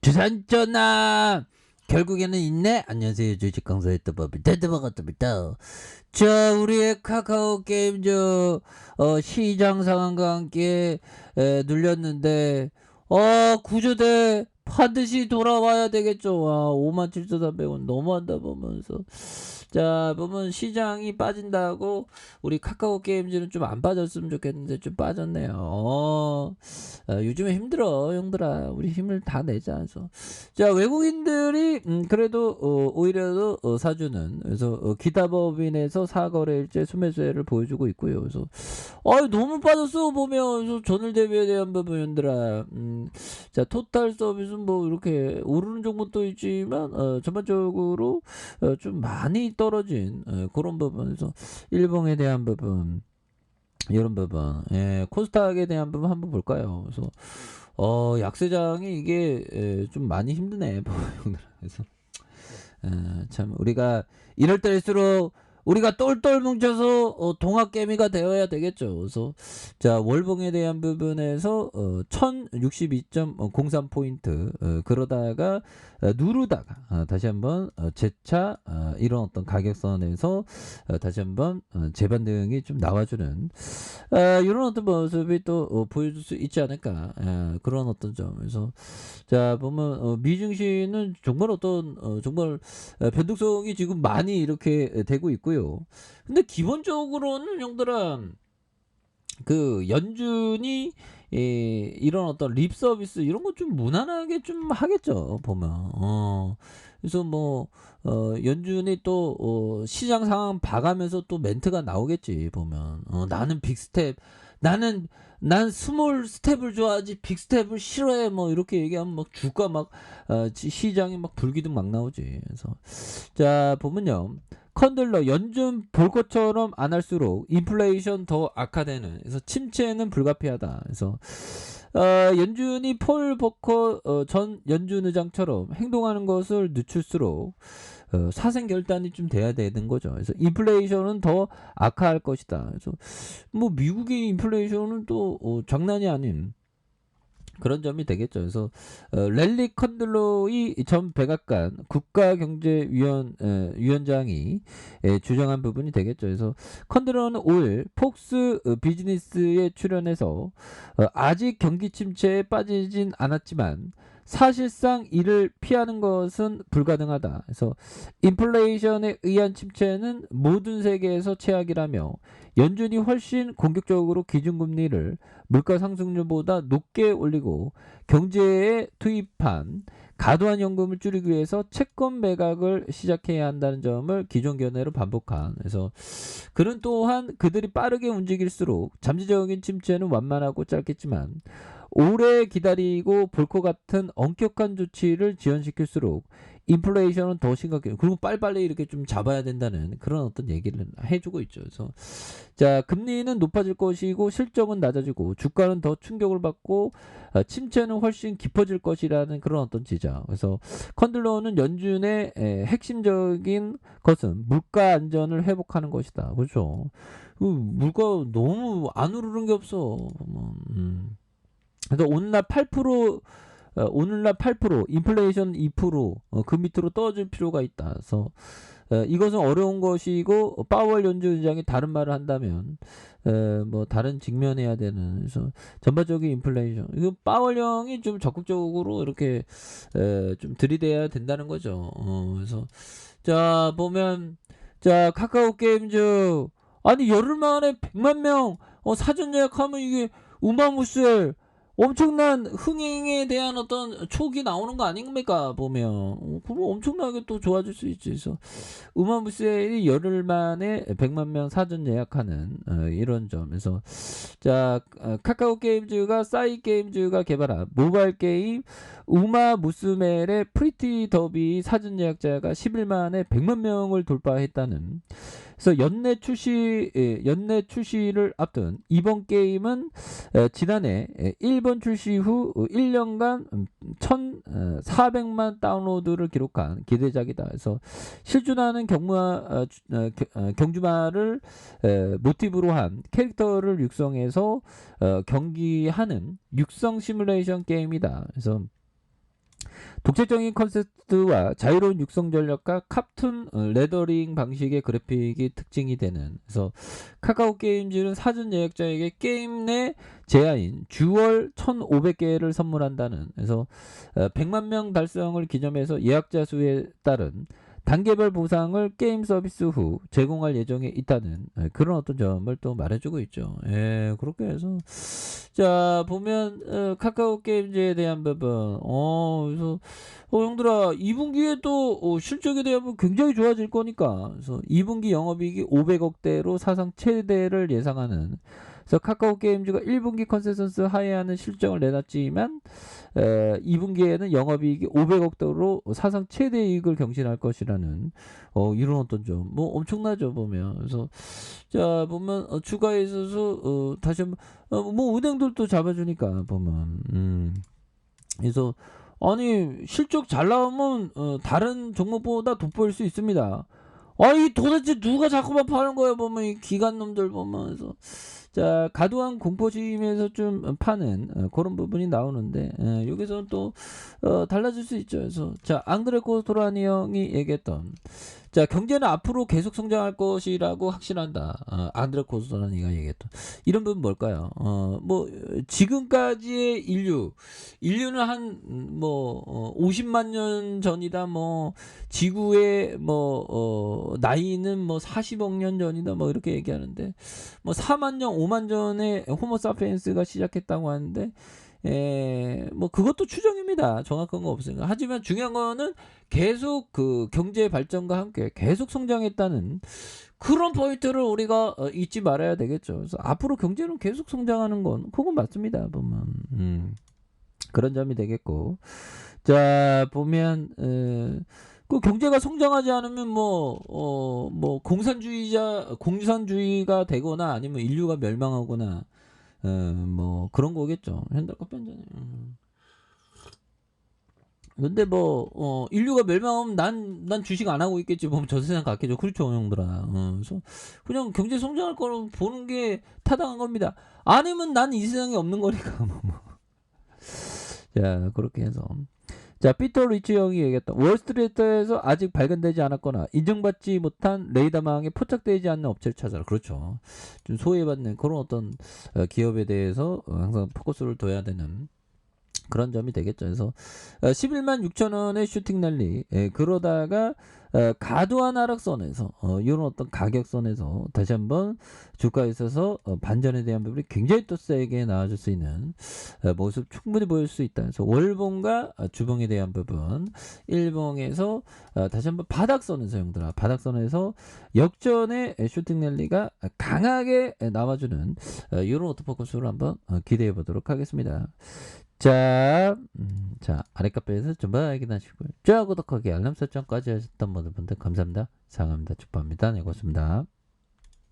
주산전화 결국에는 있네. 안녕하세요, 주식 강사의 떡밥을 먹었답니다. 자, 우리의 카카오 게임 시장 상황과 함께 눌렸는데 구조대 반드시 돌아와야 되겠죠. 와, 57,300원 너무한다 보면서. 자, 보면 시장이 빠진다고 우리 카카오 게임즈는 좀 안 빠졌으면 좋겠는데 좀 빠졌네요. 요즘에 힘들어, 형들아. 우리 힘을 다 내자. 그래서 자, 외국인들이 그래도 오히려 사주는, 그래서 기타법인에서 사거래일제 수매수혜를 보여주고 있고요. 그래서 너무 빠졌어 보면. 그래서 전일 대비에 대한 부분들아, 자, 토탈 서비스는 뭐 이렇게 오르는 종목도 있지만 전반적으로 좀 많이 떨어진 그런 부분에서 일봉에 대한 부분, 이런 부분, 코스닥에 대한 부분 한번 볼까요? 그래서 약세장이 이게 좀 많이 힘드네. 그래서 참 우리가 이럴 때일수록 우리가 똘똘 뭉쳐서 동학개미가 되어야 되겠죠. 그래서 자, 월봉에 대한 부분에서 1062.03포인트 그러다가 누르다가 다시 한번 재차 이런 어떤 가격선에서 다시 한번 재반등이 좀 나와주는 이런 어떤 모습이 또 보여줄 수 있지 않을까, 그런 어떤 점에서 자, 보면 미증시는 정말 정말 변동성이 지금 많이 이렇게 되고 있고요. 근데 기본적으로는 형들아, 그 연준이 이런 어떤 립 서비스 이런 거 좀 무난하게 좀 하겠죠, 보면. 그래서 뭐 연준이 또 시장 상황 봐가면서 또 멘트가 나오겠지, 보면. 나는 빅스텝, 난 스몰 스텝을 좋아하지 빅스텝을 싫어해, 뭐 이렇게 얘기하면 막 주가 막 시장이 막 불기둥 막 나오지. 그래서 자, 보면요, 컨들러 연준 볼 것처럼 안 할수록 인플레이션 더 악화되는, 그래서 침체는 불가피하다. 그래서 연준이 폴 버커 전 연준 의장처럼 행동하는 것을 늦출수록 사생 결단이 좀 돼야 되는 거죠. 그래서 인플레이션은 더 악화할 것이다. 그래서 뭐 미국의 인플레이션은 또 장난이 아닌 그런 점이 되겠죠. 그래서 랠리 컨들로이 전 백악관 국가경제위원장이 주장한 부분이 되겠죠. 그래서 컨들로는 5일 폭스 비즈니스에 출연해서 아직 경기 침체에 빠지진 않았지만 사실상 이를 피하는 것은 불가능하다. 그래서 인플레이션에 의한 침체는 모든 세계에서 최악이라며 연준이 훨씬 공격적으로 기준금리를 물가 상승률보다 높게 올리고 경제에 투입한 과도한 연금을 줄이기 위해서 채권 매각을 시작해야 한다는 점을 기존 견해로 반복한. 그래서 그는 또한 그들이 빠르게 움직일수록 잠재적인 침체는 완만하고 짧겠지만 오래 기다리고 볼 것 같은 엄격한 조치를 지연시킬수록 인플레이션은 더 심각해요. 그리고 빨리빨리 이렇게 좀 잡아야 된다는 그런 어떤 얘기를 해주고 있죠. 그래서 자, 금리는 높아질 것이고 실적은 낮아지고 주가는 더 충격을 받고 침체는 훨씬 깊어질 것이라는 그런 어떤 지적. 그래서 컨들러는 연준의 핵심적인 것은 물가 안전을 회복하는 것이다. 그렇죠. 물가 너무 안 오르는 게 없어. 그래서 오늘날 8%, 인플레이션 2%, 그 밑으로 떨어질 필요가 있다. 그래서 이것은 어려운 것이고 파월 연준 의장이 다른 말을 한다면 뭐 다른 직면해야 되는, 그래서 전반적인 인플레이션, 이거 파월 형이 좀 적극적으로 이렇게 좀 들이대야 된다는 거죠. 그래서 자, 보면 자, 카카오 게임즈 아니 열흘 만에 100만 명 사전 예약하면 이게 우마무스엘 엄청난 흥행에 대한 어떤 촉이 나오는 거 아닙니까, 보면. 그럼 엄청나게 또 좋아질 수 있지. 그래서 우마무스엘이 열흘 만에 100만 명 사전 예약하는 이런 점에서 자, 카카오 게임즈가 싸이 게임즈가 개발한 모바일 게임 우마무스멜의 프리티 더비 사전 예약자가 10일 만에 100만 명을 돌파했다는. 그래서 연내 출시를 앞둔 이번 게임은 지난해 일본 출시 후 1년간 1,400만 다운로드를 기록한 기대작이다. 그래서 실존하는 경주마를 모티브로 한 캐릭터를 육성해서 경기하는 육성 시뮬레이션 게임이다. 그래서 독재적인 컨셉트와 자유로운 육성 전략과 카툰 레더링 방식의 그래픽이 특징이 되는, 그래서 카카오 게임즈는 사전 예약자에게 게임 내 제한인 주월 1,500개를 선물한다는, 그래서 100만 명 달성을 기념해서 예약자 수에 따른 단계별 보상을 게임 서비스 후 제공할 예정에 있다는 그런 어떤 점을 또 말해주고 있죠. 예, 그렇게 해서 자 보면 카카오 게임즈에 대한 부분, 그래서 형들아 2분기에 또 실적에 대한 굉장히 좋아질 거니까, 그래서 2분기 영업이익이 500억대로 사상 최대를 예상하는, 그래서 카카오 게임즈가 1분기 컨센서스 하회하는 실적을 내놨지만 2분기에는 영업이익이 500억대로 사상 최대 이익을 경신할 것이라는 이런 어떤 점, 뭐 엄청나죠 보면. 그래서 자 보면 주가에 있어서 다시 한번 뭐 은행들도 잡아주니까 보면 그래서 아니 실적 잘 나오면 다른 종목보다 돋보일 수 있습니다. 아이 도대체 누가 자꾸만 파는 거야 보면 이 기관 놈들 보면서. 자 과도한 공포심에서 좀 파는 그런 부분이 나오는데 여기서는 또 달라질 수 있죠. 그래서 자 앙드레 코스토라니 형이 얘기했던, 자 경제는 앞으로 계속 성장할 것이라고 확신한다. 앙드레 코스토라니가 얘기했던 이런 부분 뭘까요? 뭐 지금까지의 인류는 한 뭐 50만 년 전이다, 뭐 지구의 뭐 나이는 뭐 40억 년 전이다, 뭐 이렇게 얘기하는데, 뭐 4만 년 5만 전에 호모사피엔스가 시작했다고 하는데 뭐 그것도 추정입니다. 정확한 거 없으니까. 하지만 중요한 거는 계속 그 경제 발전과 함께 계속 성장했다는 그런 포인트를 우리가 잊지 말아야 되겠죠. 그래서 앞으로 경제는 계속 성장하는 건 그건 맞습니다. 보면 그런 점이 되겠고, 자 보면 그 경제가 성장하지 않으면 뭐 공산주의가 되거나 아니면 인류가 멸망하거나 뭐 그런 거겠죠. 현대카 편잖아요. 근데 뭐 인류가 멸망하면 난 주식 안 하고 있겠지, 보면 저 세상 갔겠죠. 그렇죠 형들아. 그래서 그냥 경제 성장할 거를 보는 게 타당한 겁니다. 아니면 난 이 세상에 없는 거니까 뭐. 자 그렇게 해서 자 피터 리치 형이 얘기했던, 월스트리트에서 아직 발견되지 않았거나 인정받지 못한 레이더망에 포착되지 않는 업체를 찾아라. 그렇죠. 좀 소외받는 그런 어떤 기업에 대해서 항상 포커스를 둬야 되는 그런 점이 되겠죠. 그래서 11만 6천 원의 슈팅 랠리, 그러다가 과도한 하락선에서 이런 어떤 가격선에서 다시 한번 주가에 있어서 반전에 대한 부분이 굉장히 또 세게 나와줄 수 있는 모습 충분히 보일 수 있다. 그래서 월봉과 주봉에 대한 부분, 일봉에서 다시 한번 바닥선에서 형들아, 바닥선에서 역전의 슈팅 랠리가 강하게 나와주는 이런 오토포커스를 한번 기대해 보도록 하겠습니다. 자, 아랫카페에서 좀 더 확인하시고요. 좋아요, 구독하기, 알람 설정까지 하셨던 모든 분들 감사합니다. 사랑합니다. 축복합니다. 네, 고맙습니다.